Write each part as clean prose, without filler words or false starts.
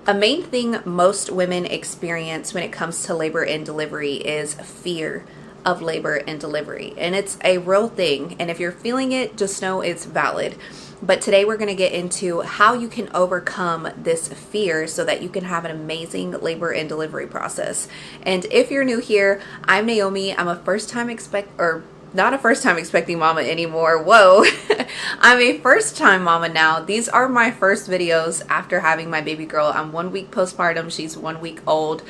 A main thing most women experience when it comes to labor and delivery is fear of labor and delivery. And it's a real thing. And if you're feeling it, just know it's valid. But today we're going to get into how you can overcome this fear so that you can have an amazing labor and delivery process. And if you're new here, I'm Naomi. I'm a not a first time expecting mama anymore. Whoa. I'm a first time mama now. These are my first videos after having my baby girl. I'm 1 week postpartum. She's 1 week old.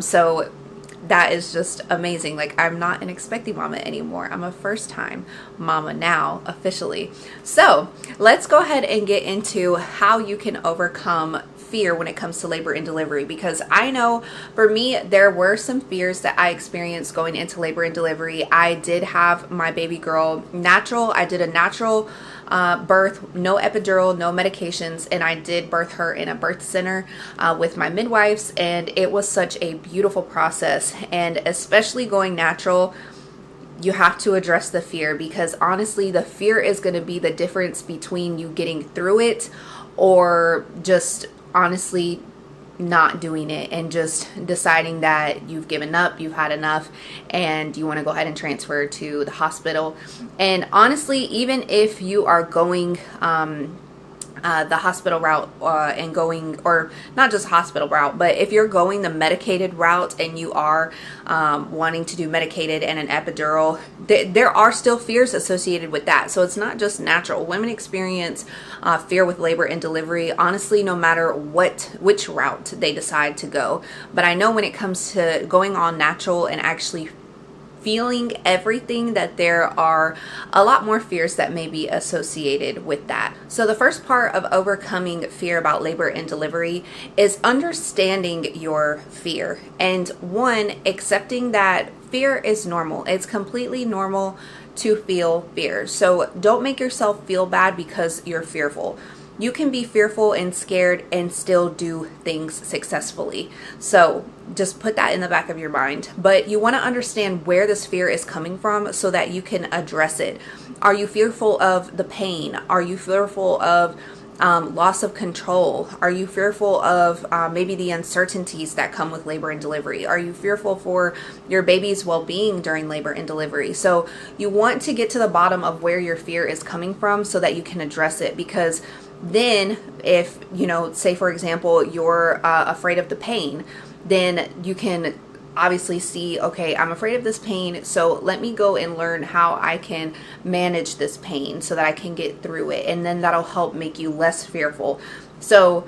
So that is just amazing. Like, I'm not an expecting mama anymore. I'm a first time mama now, officially. So let's go ahead and get into how you can overcome fear when it comes to labor and delivery, because I know for me there were some fears that I experienced going into labor and delivery. I did have my baby girl natural. I did a natural birth, no epidural, no medications, and I did birth her in a birth center with my midwives, and it was such a beautiful process. And especially going natural, you have to address the fear, because honestly the fear is going to be the difference between you getting through it or just honestly not doing it and just deciding that you've given up, you've had enough, and you want to go ahead and transfer to the hospital. And honestly, even if you are going the hospital route and going, or not just hospital route, but if you're going the medicated route and you are wanting to do medicated and an epidural, there are still fears associated with that. So it's not just natural. Women experience fear with labor and delivery, honestly, no matter which route they decide to go. But I know when it comes to going on natural and actually feeling everything, that there are a lot more fears that may be associated with that. So the first part of overcoming fear about labor and delivery is understanding your fear. And one, accepting that fear is normal. It's completely normal to feel fear. So don't make yourself feel bad because you're fearful. You can be fearful and scared and still do things successfully. So just put that in the back of your mind. But you want to understand where this fear is coming from so that you can address it. Are you fearful of the pain? Are you fearful of loss of control? Are you fearful of maybe the uncertainties that come with labor and delivery? Are you fearful for your baby's well-being during labor and delivery? So you want to get to the bottom of where your fear is coming from so that you can address it, because then if, say for example, you're afraid of the pain, then you can obviously see, okay, I'm afraid of this pain, so let me go and learn how I can manage this pain so that I can get through it. And then that'll help make you less fearful. So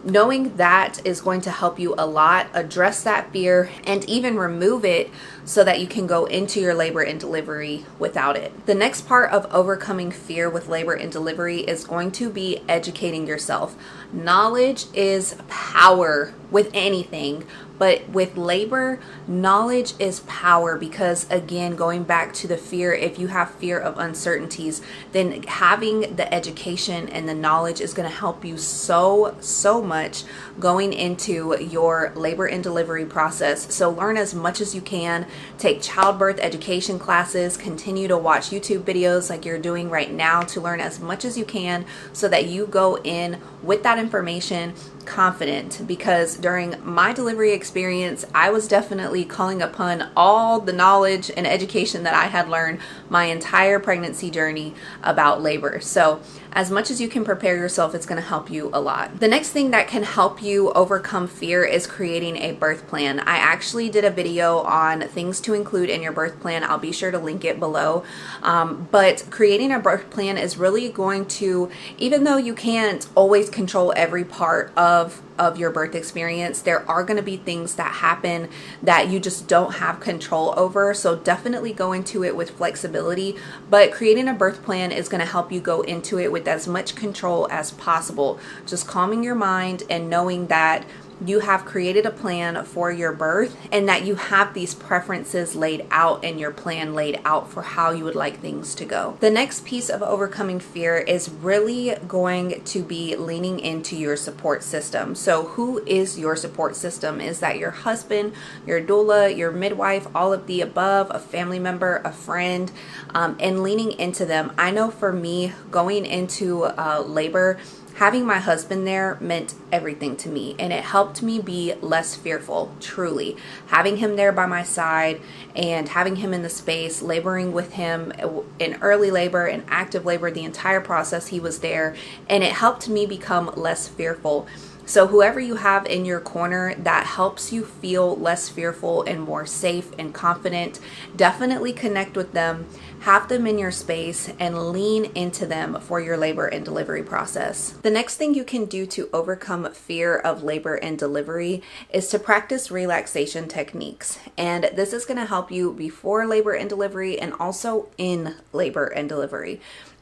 knowing that is going to help you a lot address that fear and even remove it so that you can go into your labor and delivery without it. The next part of overcoming fear with labor and delivery is going to be educating yourself. Knowledge is power with anything, but with labor, knowledge is power, because again, going back to the fear, if you have fear of uncertainties, then having the education and the knowledge is going to help you so much going into your labor and delivery process. So learn as much as you can, take childbirth education classes, continue to watch YouTube videos like you're doing right now to learn as much as you can so that you go in with that information confident. Because during my delivery experience, I was definitely calling upon all the knowledge and education that I had learned my entire pregnancy journey about labor. So as much as you can prepare yourself, it's going to help you a lot. The next thing that can help you overcome fear is creating a birth plan. I actually did a video on things to include in your birth plan. I'll be sure to link it below. But creating a birth plan is really going to, even though you can't always control every part of your birth experience, there are going to be things that happen that you just don't have control over. So definitely go into it with flexibility, but creating a birth plan is going to help you go into it with as much control as possible. Just calming your mind and knowing that you have created a plan for your birth and that you have these preferences laid out and your plan laid out for how you would like things to go. The next piece of overcoming fear is really going to be leaning into your support system. So who is your support system? Is that your husband, your doula, your midwife, all of the above, a family member, a friend, and leaning into them? I know for me, going into labor, Having my husband there meant everything to me, and it helped me be less fearful, truly. Having him there by my side and having him in the space, laboring with him in early labor and active labor, the entire process, he was there, and it helped me become less fearful. So whoever you have in your corner that helps you feel less fearful and more safe and confident, definitely connect with them, have them in your space, and lean into them for your labor and delivery process. The next thing you can do to overcome fear of labor and delivery is to practice relaxation techniques. And this is going to help you before labor and delivery and also in labor and delivery.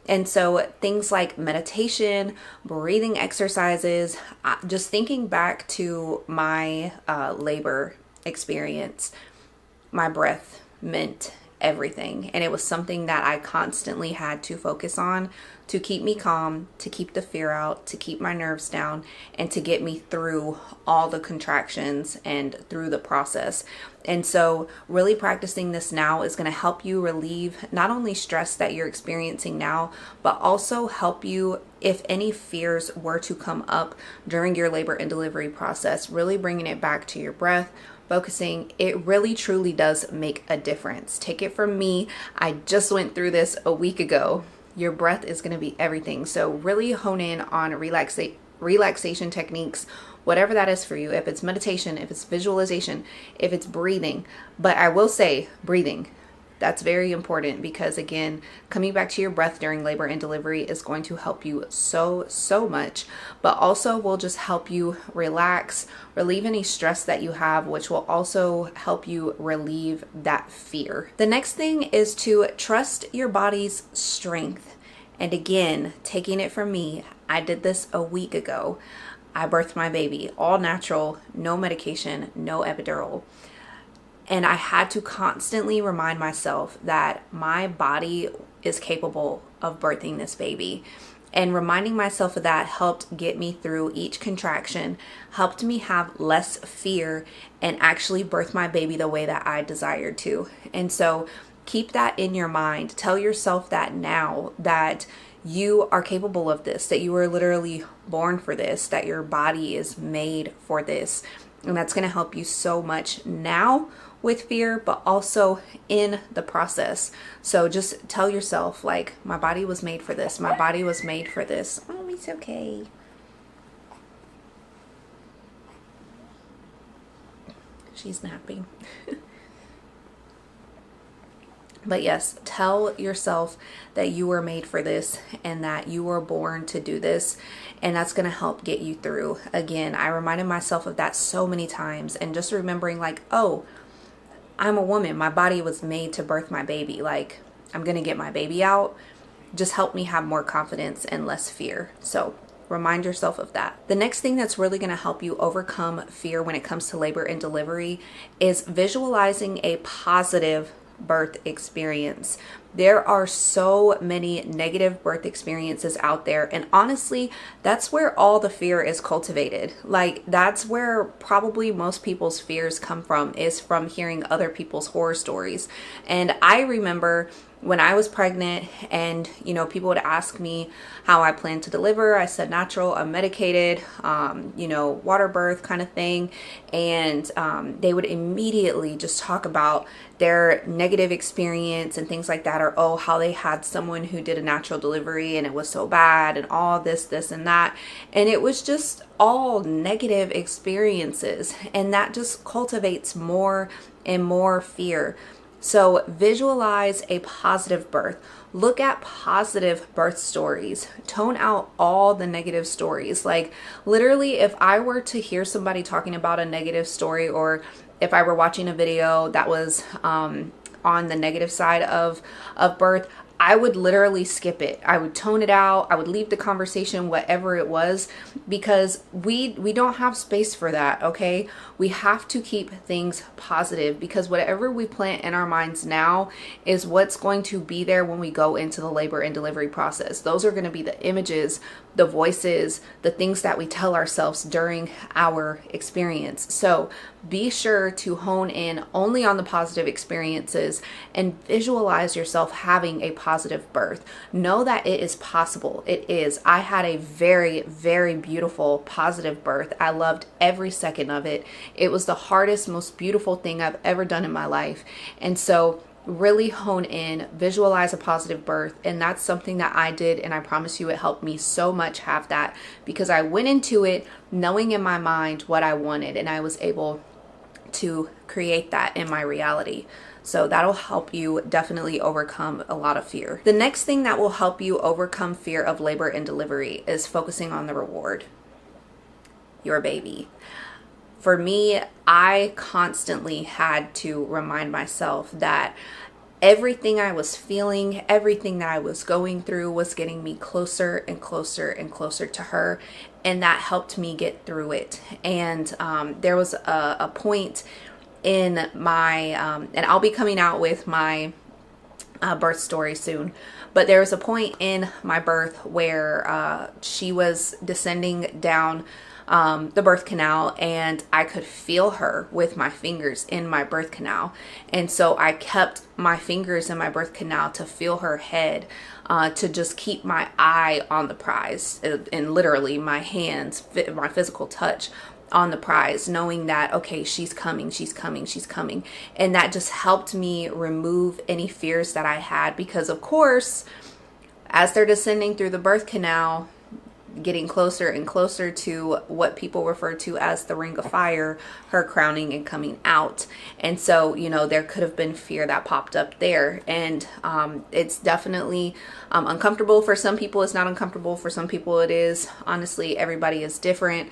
And so things like meditation, breathing exercises, just thinking back to my labor experience, my breath meant everything. And it was something that I constantly had to focus on to keep me calm, to keep the fear out, to keep my nerves down, and to get me through all the contractions and through the process. And so really practicing this now is going to help you relieve not only stress that you're experiencing now, but also help you if any fears were to come up during your labor and delivery process, really bringing it back to your breath, focusing. It really truly does make a difference. Take it from me. I just went through this a week ago. Your breath is going to be everything. So really hone in on relaxation techniques, whatever that is for you. If it's meditation, if it's visualization, if it's breathing. But I will say breathing. That's very important because, again, coming back to your breath during labor and delivery is going to help you so much, but also will just help you relax, relieve any stress that you have, which will also help you relieve that fear. The next thing is to trust your body's strength. And again, taking it from me, I did this a week ago. I birthed my baby, all natural, no medication, no epidural. And I had to constantly remind myself that my body is capable of birthing this baby. And reminding myself of that helped get me through each contraction, helped me have less fear and actually birth my baby the way that I desired to. And so keep that in your mind. Tell yourself that now, that you are capable of this, that you were literally born for this, that your body is made for this. And that's going to help you so much now with fear, but also in the process. So just tell yourself, like, my body was made for this. My body was made for this. Oh, it's okay. She's napping. But yes, tell yourself that you were made for this and that you were born to do this. And that's going to help get you through. Again, I reminded myself of that so many times, and just remembering, like, oh, I'm a woman. My body was made to birth my baby. Like, I'm going to get my baby out. Just help me have more confidence and less fear. So remind yourself of that. The next thing that's really going to help you overcome fear when it comes to labor and delivery is visualizing a positive birth experience. There are so many negative birth experiences out there, and honestly, that's where all the fear is cultivated. Like, that's where probably most people's fears come from, is from hearing other people's horror stories. And I remember when I was pregnant and, people would ask me how I plan to deliver. I said natural, unmedicated, water birth kind of thing. And they would immediately just talk about their negative experience and things like that, or, oh, how they had someone who did a natural delivery and it was so bad and all this and that. And it was just all negative experiences. And that just cultivates more and more fear. So visualize a positive birth. Look at positive birth stories. Tone out all the negative stories. Like, literally, if I were to hear somebody talking about a negative story, or if I were watching a video that was on the negative side of birth, I would literally skip it. I would tone it out. I would leave the conversation, whatever it was, because we don't have space for that, okay? We have to keep things positive, because whatever we plant in our minds now is what's going to be there when we go into the labor and delivery process. Those are going to be the images, the voices, the things that we tell ourselves during our experience. So be sure to hone in only on the positive experiences and visualize yourself having a positive positive birth. Know that it is possible. It is. I had a very, very beautiful positive birth. I loved every second of it. It was the hardest, most beautiful thing I've ever done in my life. And so really hone in, visualize a positive birth. And that's something that I did. And I promise you, it helped me so much have that, because I went into it knowing in my mind what I wanted, and I was able to create that in my reality. So that'll help you definitely overcome a lot of fear. The next thing that will help you overcome fear of labor and delivery is focusing on the reward, your baby. For me, I constantly had to remind myself that everything I was feeling, everything that I was going through was getting me closer and closer and closer to her. And that helped me get through it. And there was a point in my, and I'll be coming out with my birth story soon, but there was a point in my birth where she was descending down the birth canal, and I could feel her with my fingers in my birth canal. And so I kept my fingers in my birth canal to feel her head, to just keep my eye on the prize, and literally my hands, my physical touch on the prize, knowing that, okay, she's coming, she's coming, she's coming. And that just helped me remove any fears that I had, because of course, as they're descending through the birth canal, getting closer and closer to what people refer to as the ring of fire, her crowning and coming out. And so, you know, there could have been fear that popped up there. And it's definitely uncomfortable for some people. It's not uncomfortable for some people. It is. Honestly, everybody is different.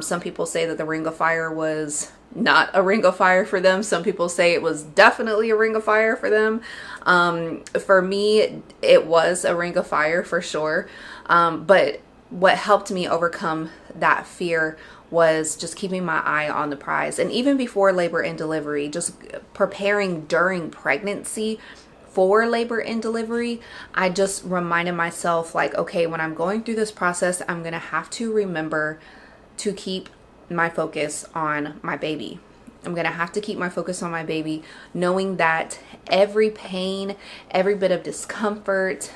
Some people say that the ring of fire was not a ring of fire for them. Some people say it was definitely a ring of fire for them. For me, it was a ring of fire for sure. But what helped me overcome that fear was just keeping my eye on the prize. And even before labor and delivery, just preparing during pregnancy for labor and delivery, I just reminded myself, like, okay, when I'm going through this process, I'm going to have to remember to keep my focus on my baby. I'm going to have to keep my focus on my baby, knowing that every pain, every bit of discomfort,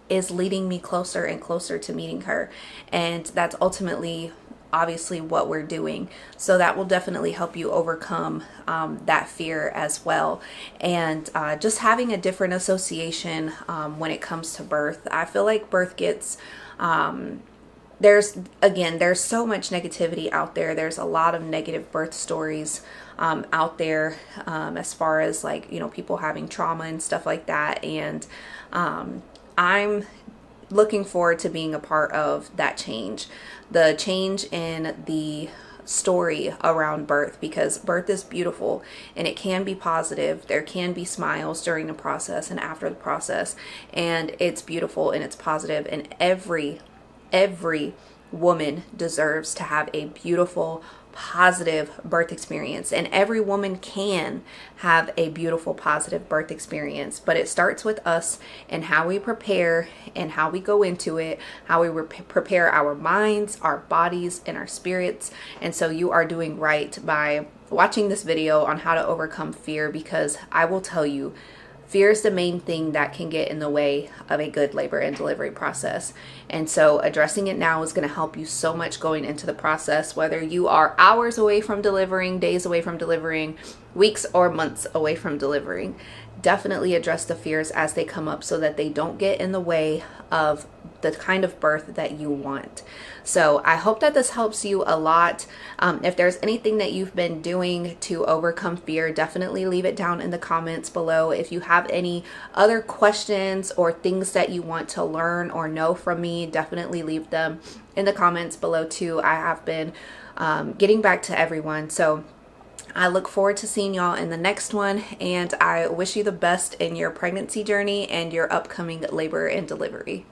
is leading me closer and closer to meeting her. And that's ultimately obviously what we're doing. So that will definitely help you overcome that fear as well. And just having a different association when it comes to birth. I feel like birth gets, there's so much negativity out there. There's a lot of negative birth stories out there, as far as, like, you know, people having trauma and stuff like that. And I'm looking forward to being a part of that change, the change in the story around birth, because birth is beautiful and it can be positive. There can be smiles during the process and after the process, and it's beautiful and it's positive, and every woman deserves to have a beautiful, positive birth experience. And every woman can have a beautiful, positive birth experience, but it starts with us and how we prepare and how we go into it, how we prepare our minds, our bodies, and our spirits. And so you are doing right by watching this video on how to overcome fear, because I will tell you, fear is the main thing that can get in the way of a good labor and delivery process. And so addressing it now is going to help you so much going into the process, whether you are hours away from delivering, days away from delivering, weeks or months away from delivering. Definitely address the fears as they come up so that they don't get in the way of the kind of birth that you want. So I hope that this helps you a lot. If there's anything that you've been doing to overcome fear, definitely leave it down in the comments below. If you have any other questions or things that you want to learn or know from me, definitely leave them in the comments below too. I have been getting back to everyone. So I look forward to seeing y'all in the next one, and I wish you the best in your pregnancy journey and your upcoming labor and delivery.